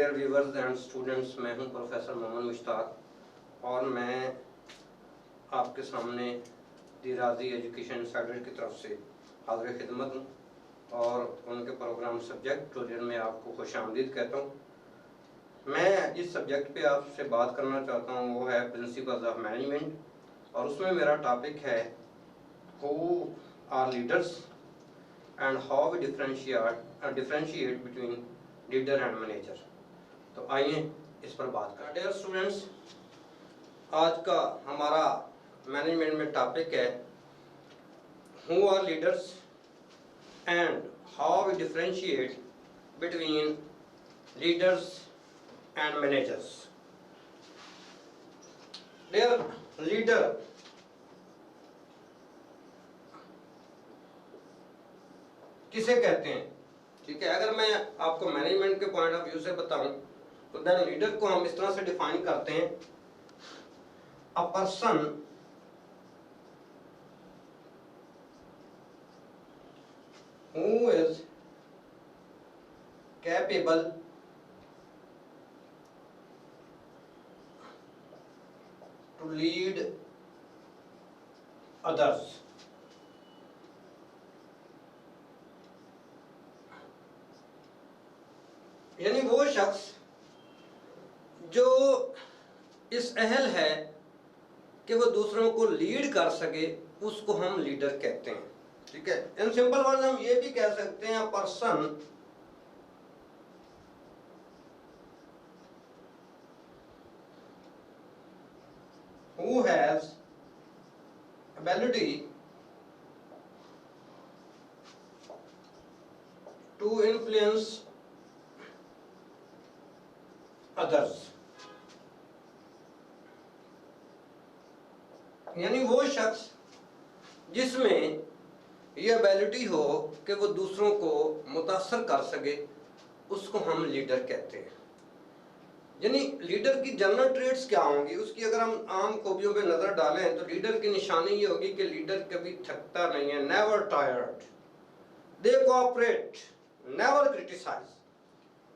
Dear viewers and students, मैं हूं professor Mohammad Mushtaq और मैं आपके सामने दी राजी एजुकेशन इंस्टीट्यूट की तरफ से हाज़िर खिदमत हूँ और उनके प्रोग्राम सब्जेक्ट ट्यूटोरियल में आपको खुशामदीद कहता हूँ। मैं जिस सब्जेक्ट पे आपसे बात करना चाहता हूँ वो है प्रिंसिपल्स ऑफ मैनेजमेंट और उसमें मेरा टॉपिक है who are leaders and how we differentiate between leader and manager. तो आइए इस पर बात करें। डियर स्टूडेंट्स, आज का हमारा मैनेजमेंट में टॉपिक है who are leaders and how we differentiate between leaders and managers. Dear leader किसे कहते हैं? ठीक है, अगर मैं आपको मैनेजमेंट के पॉइंट ऑफ व्यू से बताऊं तो देन लीडर को हम इस तरह से डिफाइन करते हैं, a person who is capable to lead others. यानी वो शख्स जो इस अहल है कि वो दूसरों को लीड कर सके, उसको हम लीडर कहते हैं। ठीक है, इन सिंपल वर्ड हम ये भी कह सकते हैं person who has ability to influence others. यानी वो शख्स जिसमें ये एबिलिटी हो कि वो दूसरों को मुतासर कर सके, उसको हम लीडर कहते हैं। यानी लीडर की जनरल ट्रेड्स क्या होंगी, उसकी अगर हम आम खूबियों पे नजर डालें तो लीडर की निशानी ये होगी कि लीडर कभी थकता नहीं है, never tired, they cooperate, never criticise.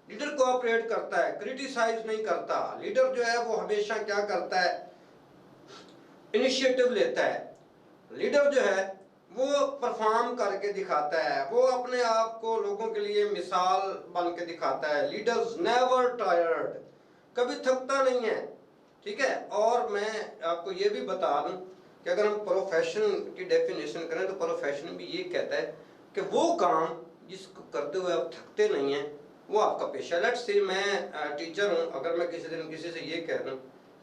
Leader cooperate करता है, क्रिटिसाइज नहीं करता। लीडर जो है वो हमेशा क्या करता है, इनिशिएटिव लेता है। लीडर जो है वो परफॉर्म करके दिखाता है, वो अपने आप को लोगों के लिए मिसाल बन के दिखाता है। लीडर्स नेवर टायर्ड, कभी थकता नहीं है। ठीक है, और मैं आपको ये भी बता दूं कि अगर हम प्रोफेशन की डेफिनेशन करें तो प्रोफेशन भी ये कहता है कि वो काम जिसको करते हुए आप थकते नहीं हैं वो आपका पेशा। लेट्स से मैं टीचर हूँ, अगर मैं किसी दिन किसी से ये कह दूँ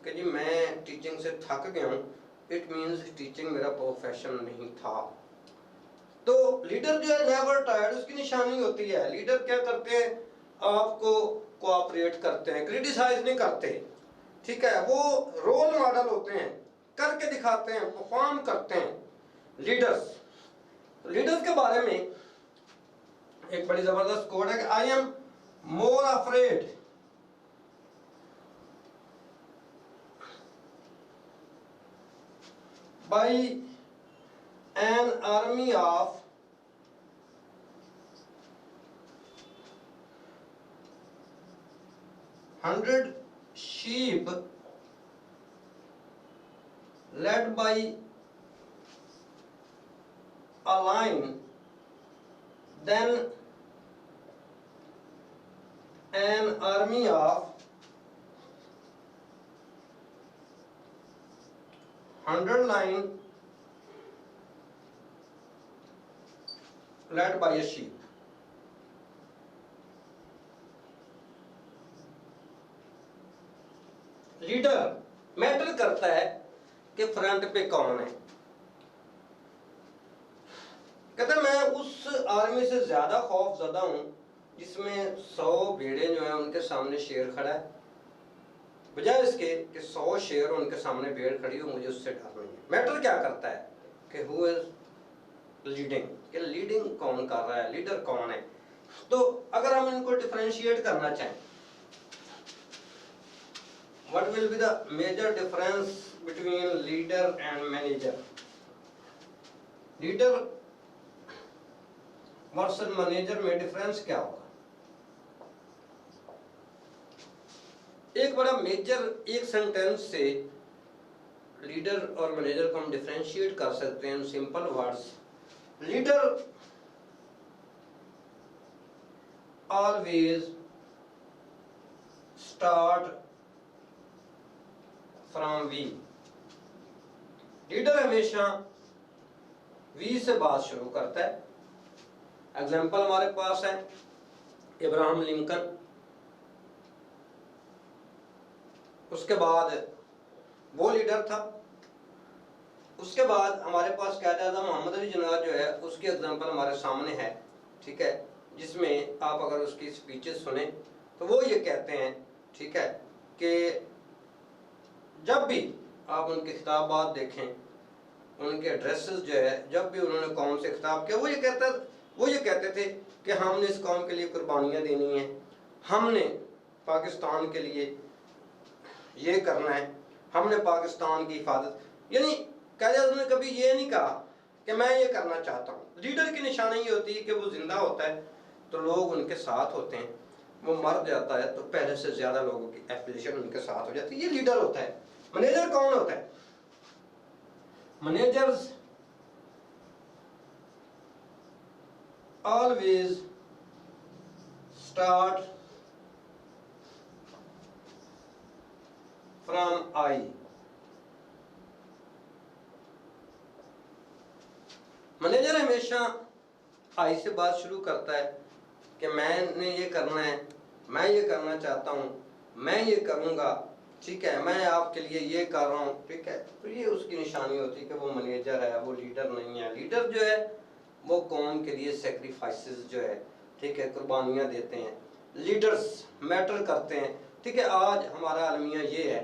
कि जी मैं टीचिंग से थक गया हूँ, इट मीन्स टीचिंग मेरा प्रोफेशन नहीं था। तो लीडर जो है नेवर टायर्ड, उसकी निशानी होती है। लीडर क्या करते हैं, आपको कोऑपरेट करते हैं, क्रिटिसाइज नहीं करते। ठीक है, वो रोल मॉडल होते हैं, करके दिखाते हैं, परफॉर्म करते हैं लीडर्स। लीडर्स के बारे में एक बड़ी जबरदस्त कोड है कि I am more afraid by an army of 100 sheep led by a lion than an army of 100 lion led by a sheep। Leader matter करता है कि फ्रंट पे कौन है। कहते मैं उस आर्मी से ज्यादा खौफजदा हूं जिसमें 100 भेड़े जो है उनके सामने शेर खड़ा है, बजाय इसके कि 100 शेर उनके सामने भेड़ खड़ी हो, मुझे उससे डर नहीं है। मैटर क्या करता है कि हु इज लीडिंग, कि लीडिंग कौन कर रहा है, लीडर कौन है। तो अगर हम इनको डिफरेंशिएट करना चाहें, what will be the major difference between leader and manager? Leader versus manager में डिफरेंस क्या होगा? एक बड़ा मेजर, एक सेंटेंस से लीडर और मैनेजर को हम डिफरेंशिएट कर सकते हैं in simple words. Leader always start from we. Leader हमेशा वी से बात शुरू करता है। एग्जाम्पल हमारे पास है इब्राहिम लिंकन, उसके बाद वो लीडर था। उसके बाद हमारे पास कायद आज़म मोहम्मद अली जिन्ना जो है, उसकी एग्जांपल हमारे सामने है, ठीक है, जिसमें आप अगर उसकी स्पीचेस सुने तो वो ये कहते हैं, ठीक है, कि जब भी आप उनके खिताबात देखें, उनके एड्रेसेस जो है, जब भी उन्होंने कौम से खिताब किया, वो ये कहते थे कि हमने इस कौम के लिए कुर्बानियाँ देनी है, हमने पाकिस्तान के लिए ये करना है, हमने पाकिस्तान की हिफाजत। यानी कायद आज़म ने कभी ये नहीं कहा कि मैं ये करना चाहता हूँ। लीडर की निशानी ये होती है कि वो जिंदा होता है तो लोग उनके साथ होते हैं, वो मर जाता है तो पहले से ज्यादा लोगों की एफिलिएशन उनके साथ हो जाती है। ये लीडर होता है। मैनेजर कौन होता है? Managers always start from I. Manager हमेशा आई से बात शुरू करता है कि मैंने ये करना है, मैं ये करना चाहता हूँ, मैं ये करूँगा, ठीक है, मैं आपके लिए ये कर रहा हूँ, ठीक है। तो ये उसकी निशानी होती है कि वो मैनेजर है, वो लीडर नहीं है। लीडर जो है वो कौम के लिए सेक्रीफाइसेस जो है, ठीक है, कुर्बानियाँ देते हैं। लीडर्स मैटर करते हैं, ठीक है। आज हमारा अलमिया ये है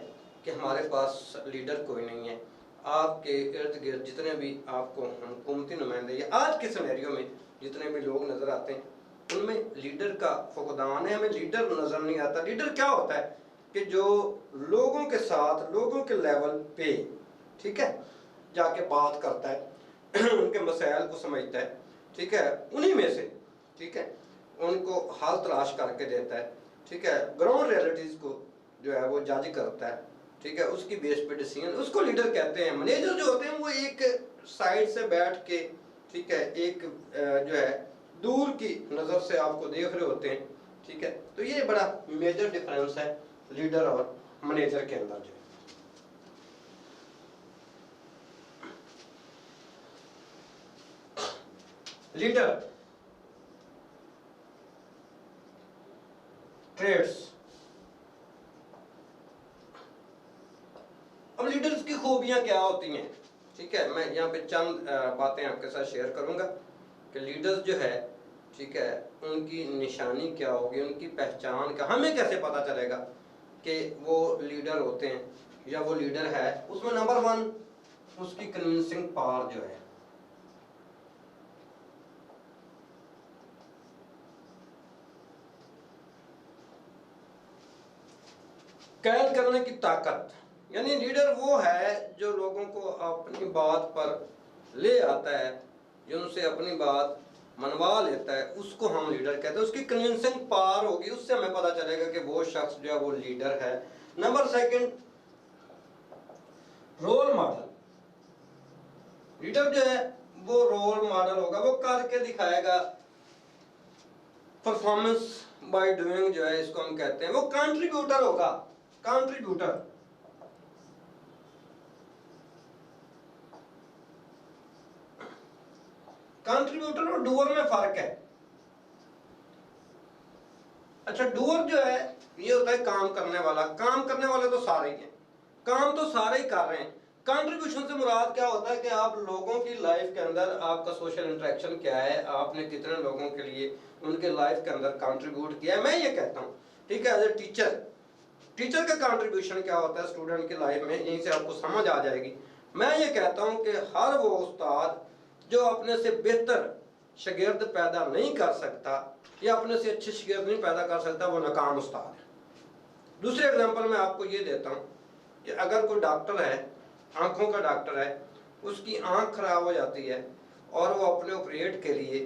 कि हमारे पास लीडर कोई नहीं है। आपके इर्द गिर्द जितने भी आपको हुकूमती नुमाइंदे या आज के सिनेरियो में जितने भी लोग नजर आते हैं, उनमें लीडर का फुकदान है। हमें लीडर नजर नहीं आता। लीडर क्या होता है कि जो लोगों के साथ, लोगों के लेवल पे, ठीक है, जाके बात करता है, उनके मसाइल को समझता है, ठीक है, उन्हीं में से, ठीक है, उनको हाल तलाश करके देता है, ठीक है, ग्राउंड रियलिटीज को जो है वो जज करता है, ठीक है, उसकी बेस पे डिसीजन, उसको लीडर कहते हैं। मैनेजर जो होते हैं वो एक साइड से बैठ के, ठीक है, एक जो है दूर की नज़र से आपको देख रहे होते हैं, ठीक है। तो ये बड़ा मेजर डिफरेंस है लीडर और मैनेजर के अंदर जो है। Leader trades. अब लीडर्स की खूबियां क्या होती हैं, ठीक है, मैं यहाँ पे चंद बातें आपके साथ शेयर करूंगा कि लीडर्स जो है, ठीक है, उनकी निशानी क्या होगी, उनकी पहचान क्या, हमें कैसे पता चलेगा कि वो लीडर होते हैं या वो लीडर है। उसमें नंबर 1 उसकी कन्विंसिंग पावर जो है। कैद करने की ताकत, यानी लीडर वो है जो लोगों को अपनी बात पर ले आता है, जो उनसे अपनी बात मनवा लेता है, उसको हम लीडर कहते हैं। उसकी कन्विंसिंग पावर होगी, उससे हमें पता चलेगा कि वो शख्स जो है वो लीडर है। Number 2 role model. लीडर जो है वो रोल मॉडल होगा, वो करके दिखाएगा। परफॉर्मेंस बाय डूइंग जो है इसको हम कहते हैं। वो कंट्रीब्यूटर होगा, कंट्रीब्यूटर। कंट्रीब्यूटर और डूअर में फर्क है। अच्छा, डूअर जो है ये होता है काम करने वाला। काम करने वाले तो सारे ही हैं, काम तो सारे ही कर रहे हैं। कंट्रीब्यूशन से मुराद क्या होता है कि आप लोगों की लाइफ के अंदर आपका सोशल इंटरेक्शन क्या है, आपने कितने लोगों के लिए उनके लाइफ के अंदर कंट्रीब्यूट किया है। मैं ये कहता हूँ, ठीक है, एज ए टीचर का कंट्रीब्यूशन क्या होता है स्टूडेंट की लाइफ में, यहीं से आपको समझ आ जाएगी। मैं ये कहता हूँ कि हर वो उस्ताद जो अपने से बेहतर शागिर्द पैदा नहीं कर सकता या अपने से अच्छे शागिर्द नहीं पैदा कर सकता, वो नाकाम उस्ताद है। दूसरे एग्जांपल मैं आपको ये देता हूँ कि अगर कोई डॉक्टर है, आंखों का डॉक्टर है, उसकी आंख खराब हो जाती है और वो अपने ऑपरेट के लिए,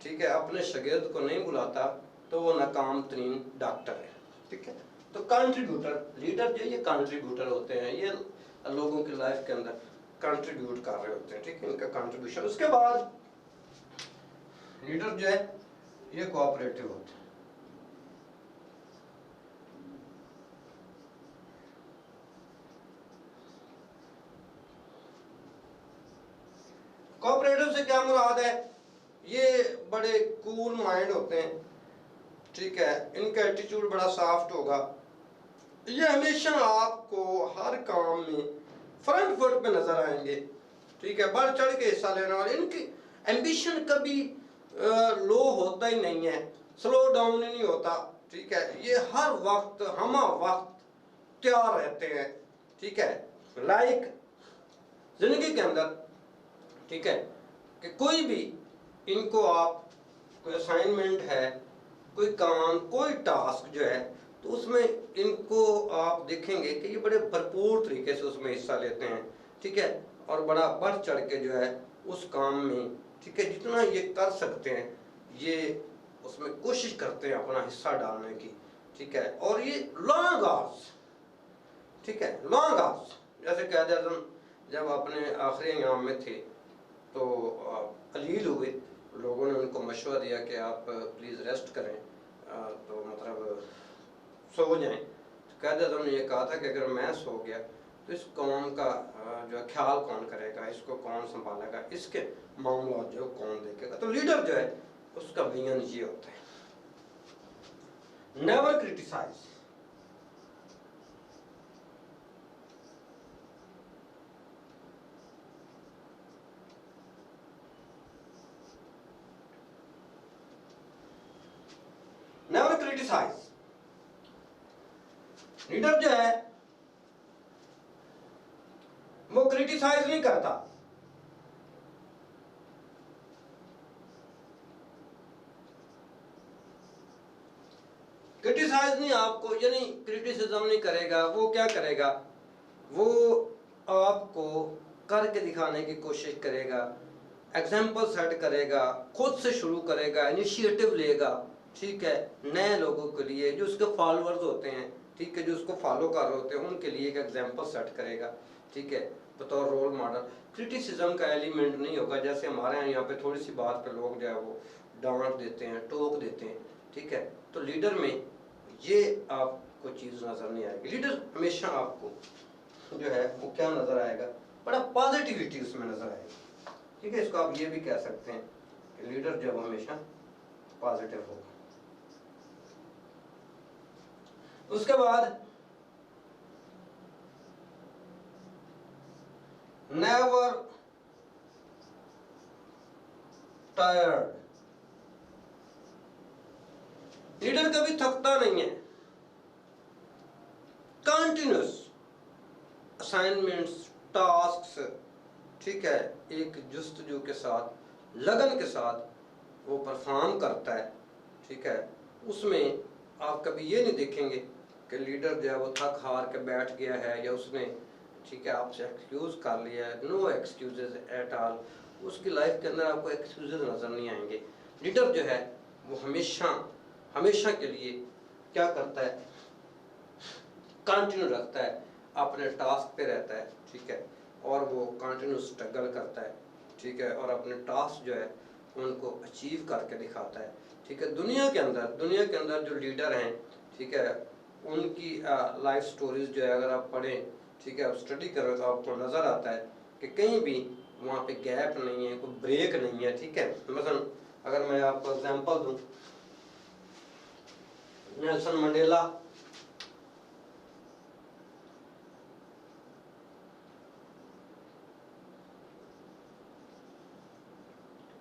ठीक है, अपने शागिर्द को नहीं बुलाता, तो वो नाकाम तरीन डॉक्टर है, ठीक है। तो कंट्रीब्यूटर, लीडर जो ये कंट्रीब्यूटर होते हैं, ये लोगों की लाइफ के अंदर कंट्रीब्यूट कर रहे होते हैं, ठीक है, इनका कंट्रीब्यूशन। उसके बाद लीडर जो है ये कोऑपरेटिव होते हैं। कोऑपरेटिव से क्या मुराद है, ये बड़े कूल माइंड होते हैं, ठीक है, इनका एटीट्यूड बड़ा सॉफ्ट होगा, ये हमेशा आपको हर काम में फ्रंट फुट पे नजर आएंगे, ठीक है, बढ़ चढ़ के हिस्सा लेने वाले। इनकी एम्बिशन कभी लो होता ही नहीं है, स्लो डाउन ही नहीं होता, ठीक है, ये हर वक्त हम वक्त तैयार रहते हैं, ठीक है। लाइक जिंदगी के अंदर, ठीक है, कि कोई भी इनको आप कोई असाइनमेंट है, कोई काम, कोई टास्क जो है, तो उसमें इनको आप देखेंगे कि ये बड़े भरपूर तरीके से उसमें हिस्सा लेते हैं, ठीक है, और बड़ा बढ़ चढ़ के जो है उस काम में, ठीक है, जितना ये कर सकते हैं ये उसमें कोशिश करते हैं अपना हिस्सा डालने की, ठीक है। और ये लॉन्ग आवर्स, ठीक है, लॉन्ग आवर्स, जैसे कायदे आज़म जब अपने आखिरी एग्जाम में थे तो अलील हुए, लोगों ने उनको मशवरा दिया कि आप प्लीज़ रेस्ट करें, तो मतलब सो जाएं। तो कायदे आज़म ने ये कहा था कि अगर मैं सो गया तो इस कौम का जो है ख्याल कौन करेगा, इसको कौन संभालेगा, इसके मामला जो कौन देखेगा। तो लीडर जो है उसका विजन ये होता है, never criticise, never criticise. Leader जो है वो क्रिटिसाइज नहीं करता, क्रिटिसाइज नहीं, आपको यानी क्रिटिसिज्म नहीं करेगा। वो क्या करेगा, वो आपको करके दिखाने की कोशिश करेगा, एग्जाम्पल सेट करेगा, खुद से शुरू करेगा, इनिशिएटिव लेगा, ठीक है, नए लोगों के लिए जो उसके फॉलोअर्स होते हैं, ठीक है, जो उसको फॉलो कर रहे होते हैं उनके लिए एक एग्जाम्पल सेट करेगा, ठीक है, बतौर रोल मॉडल। क्रिटिसिज्म का एलिमेंट नहीं होगा, जैसे हमारे यहाँ पे थोड़ी सी बात पे लोग जो है वो डांट देते हैं, टोक देते हैं, ठीक है। तो लीडर में ये आपको चीज़ नज़र नहीं आएगी। लीडर हमेशा आपको जो है वो क्या नज़र आएगा, बड़ा पॉजिटिविटी उसमें नज़र आएगी, ठीक है। इसको आप ये भी कह सकते हैं कि लीडर जो है हमेशा पॉजिटिव होगा। उसके बाद नेवर टायर्ड, लीडर कभी थकता नहीं है, कंटिन्यूस असाइनमेंट्स, टास्क्स, ठीक है, एक जुस्तजू के साथ, लगन के साथ वो परफॉर्म करता है, ठीक है। उसमें आप कभी ये नहीं देखेंगे कि लीडर जो है वो थक हार के बैठ गया है या उसने, ठीक है, आपसे एक्सक्यूज कर लिया है। नो एक्सक्यूजेज एट ऑल, उसकी लाइफ के अंदर आपको एक्सक्यूजेज नज़र नहीं आएंगे। लीडर जो है वो हमेशा हमेशा के लिए क्या करता है, कंटिन्यू रखता है, अपने टास्क पे रहता है, ठीक है, और वो कंटिन्यू स्ट्रगल करता है, ठीक है, और अपने टास्क जो है उनको अचीव करके दिखाता है, ठीक है। दुनिया के अंदर जो लीडर हैं, ठीक है, उनकी लाइफ स्टोरीज जो है अगर आप पढ़ें, ठीक है, आप स्टडी करें तो आपको नज़र आता है कि कहीं भी वहाँ पे गैप नहीं है, कोई ब्रेक नहीं है, ठीक है। मसलन अगर मैं आपको एग्जांपल दूं, नेल्सन मंडेला,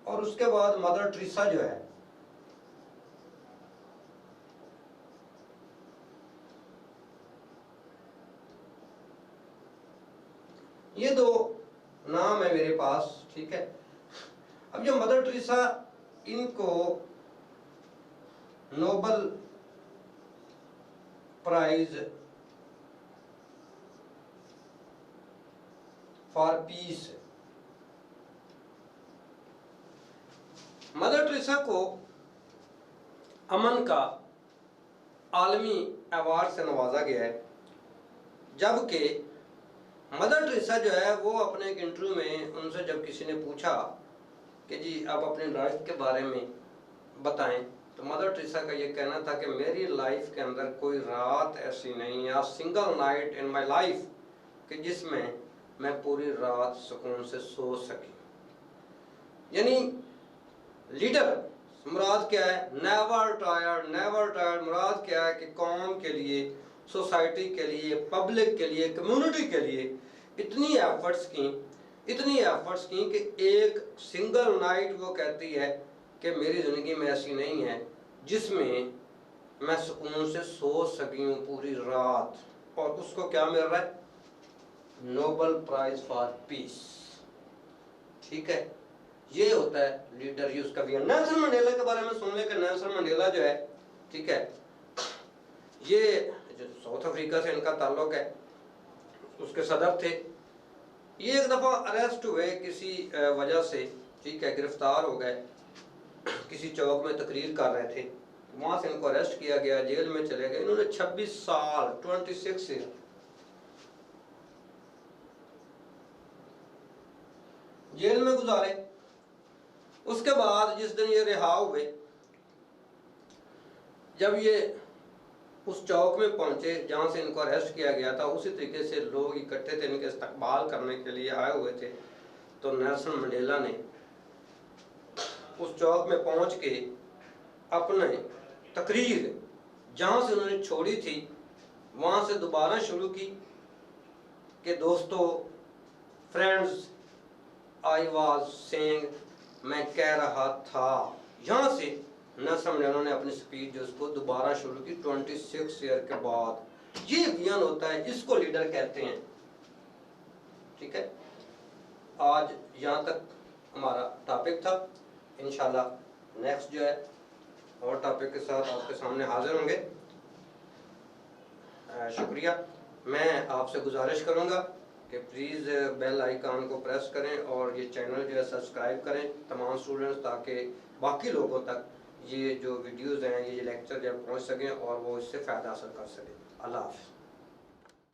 और उसके बाद मदर टेरेसा जो है, ये दो नाम है मेरे पास, ठीक है। अब जो मदर टेरेसा, इनको Nobel prize for peace, Mother Teresa को अमन का आलमी अवार्ड से नवाजा गया है, जबकि मदर टेरेसा जो है वो अपने एक इंटरव्यू में उनसे जब किसी ने पूछा कि जी आप अपनी लाइफ के बारे में बताएं, तो मदर टेरेसा का ये कहना था कि मेरी लाइफ के अंदर कोई रात ऐसी नहीं है, single night in my life, कि जिसमें मैं पूरी रात सुकून से सो सकी। यानी लीडर मुराद क्या है? Never tired, never tired. मुराद क्या है कि कौम के लिए, सोसाइटी के लिए, पब्लिक के लिए, कम्युनिटी के लिए इतनी एफर्ट्स की कि एक सिंगल नाइट वो कहती है कि मेरी ज़िंदगी में ऐसी नहीं है जिसमें मैं सुकून से सो सकी हूँ पूरी रात। और उसको क्या मिल रहा है? Nobel prize for peace. ठीक है, ये होता है लीडर। ये उसका भी है। नेल्सन मंडेला के बारे में सुन ले कि नेल्सन मंडेला जो है, ठीक है, ये जो साउथ अफ्रीका से इनका ताल्लुक है, उसके सदर थे। ये एक दफ़ा अरेस्ट हुए किसी वजह से, ठीक है, गिरफ्तार हो गए, किसी चौक में तकरीर कर रहे थे, वहां से इनको अरेस्ट किया गया, जेल में चले गए। इन्होंने 26 साल 26 ईयर जेल में गुजारे। उसके बाद जिस दिन ये रिहा हुए, जब ये उस चौक में पहुंचे जहां से इनको अरेस्ट किया गया था, उसी तरीके से लोग इकट्ठे थे, इनके इस्तकबाल करने के लिए आए हुए थे। तो नेल्सन मंडेला ने उस चौक में पहुंच के अपने तकरीर जहां से उन्होंने छोड़ी थी वहां से दोबारा शुरू की कि दोस्तों, फ्रेंड्स, आई वॉज सेइंग, मैं कह रहा था। यहाँ से नेल्सन मंडेला ने अपनी स्पीच जो उसको दोबारा शुरू की 26 ईयर के बाद। ये विजन होता है, इसको लीडर कहते हैं। ठीक है, आज यहाँ तक हमारा टॉपिक था। इंशाल्लाह नेक्स्ट जो है और टॉपिक के साथ आपके सामने हाजिर होंगे। शुक्रिया। मैं आपसे गुजारिश करूँगा कि प्लीज़ बेल आइकन को प्रेस करें और ये चैनल जो है सब्सक्राइब करें तमाम स्टूडेंट्स, ताकि बाकी लोगों तक ये जो वीडियोज़ हैं, ये लेक्चर जो पहुँच सकें और वो इससे फ़ायदा हासिल कर सकें। अल्लाह हाफ़िज़।